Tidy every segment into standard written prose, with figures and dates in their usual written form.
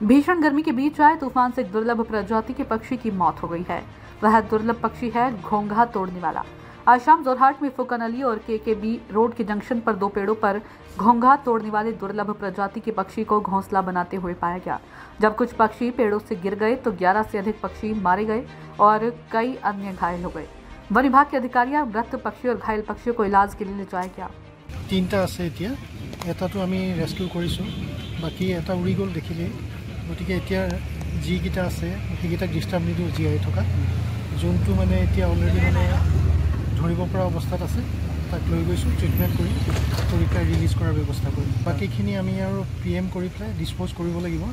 भीषण गर्मी के बीच आए तूफान से एक दुर्लभ प्रजाति के पक्षी की मौत हो गई है। वह दुर्लभ पक्षी है घोंघा तोड़ने वाला। आज शाम जोरहाट में फुकनअली और केकेबी रोड के जंक्शन पर दो पेड़ों पर घोंघा तोड़ने वाले दुर्लभ प्रजाति के पक्षी को घोंसला बनाते हुए पाया गया। जब कुछ पक्षी पेड़ों से गिर गए तो 11 से अधिक पक्षी मारे गए और कई अन्य घायल हो गए। वन विभाग के अधिकारियों मृत पक्षी और घायल पक्षियों को इलाज के लिए ले जाया गया। तीनटा আছে এতিয়া এটাটো আমি ৰেস্কিউ কৰিছোঁ বাকি এটা উৰি গ'ল দেখিলে গতিকে এতিয়া যিকেইটা আছে সেইকেইটাক ডিষ্টাৰ্ব নিদিওঁ জীয়াই থকা যোনটো মানে এতিয়া অলৰেডি মানে ধৰিব পৰা অৱস্থাত আছে তাক লৈ গৈছোঁ ট্ৰিটমেণ্ট কৰি তৰিকাৰে ৰিলিজ কৰাৰ ব্যৱস্থা কৰিম বাকীখিনি আমি আৰু PM কৰি পেলাই ডিছপ'জ কৰিব লাগিব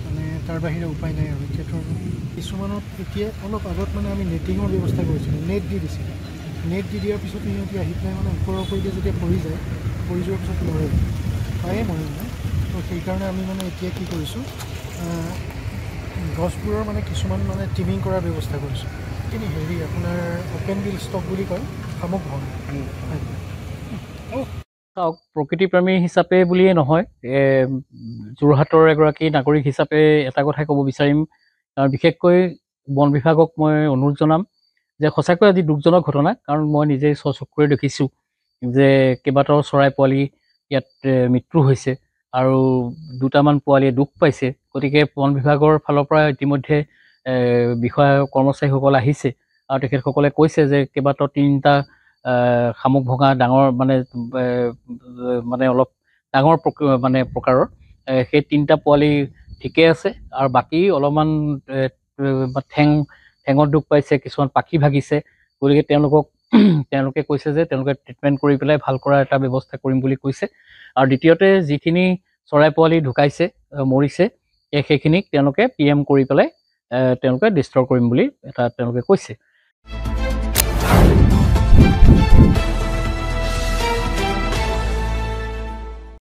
মানে তাৰ বাহিৰে উপায় নাই আৰু এতিয়াতো কিছুমানত এতিয়া অলপ আগত মানে আমি নেটিঙৰ ব্যৱস্থা কৰিছিলোঁ নেট দি দিছিলোঁ নেট দি দিয়াৰ পিছত সিহঁতি আহি পেলাই মানে ওপৰৰ ওপৰিকে যেতিয়া পৰি যায় পৰি যোৱাৰ পিছত মৰে প্ৰায়ে মৰে মানে তো সেইকাৰণে আমি মানে এতিয়া কি কৰিছোঁ গছবোৰৰ মানে কিছুমান মানে টিমিং কৰাৰ ব্যৱস্থা কৰিছোঁ কিন্তু হেৰি আপোনাৰ অ'পেন বিল ষ্টক বুলি কয় শামুক ভঙা চাওক প্ৰকৃতিপ্ৰেমী হিচাপে বুলিয়ে নহয় যোৰহাটৰ এগৰাকী নাগৰিক হিচাপে এটা কথাই ক'ব বিচাৰিম বিশেষকৈ বন বিভাগক মই অনুৰোধ জনাম যে সঁচাকৈ আজি দুখজনক ঘটনা কাৰণ মই নিজেই স্বচকুৰে দেখিছোঁ যে কেইবাটাও চৰাই পোৱালি ইয়াত মৃত্যু হৈছে আৰু দুটামান পোৱালীয়ে দুখ পাইছে গতিকে বন বিভাগৰ ফালৰ পৰা ইতিমধ্যে বিষয়া কৰ্মচাৰীসকল আহিছে আৰু তেখেতসকলে কৈছে যে কেইবাটাও তিনিটা শামুক ভঙা ডাঙৰ মানে অলপ ডাঙৰ মানে প্ৰকাৰৰ সেই তিনিটা পোৱালি ঠিকে আছে আৰু বাকী অলপমান ঠেঙত দুখ পাইছে কিছুমান পাখি ভাগিছে গতিকে তেওঁলোকে কৈছে যে তেওঁলোকে ট্ৰিটমেণ্ট কৰি পেলাই ভাল কৰাৰ এটা ব্যৱস্থা কৰিম বুলি কৈছে আৰু দ্বিতীয়তে যিখিনি চৰাই পোৱালি ঢুকাইছে মৰিছে সেইখিনিক তেওঁলোকে PM কৰি পেলাই তেওঁলোকে ডিষ্ট্ৰয় কৰিম বুলি তেওঁলোকে কৈছে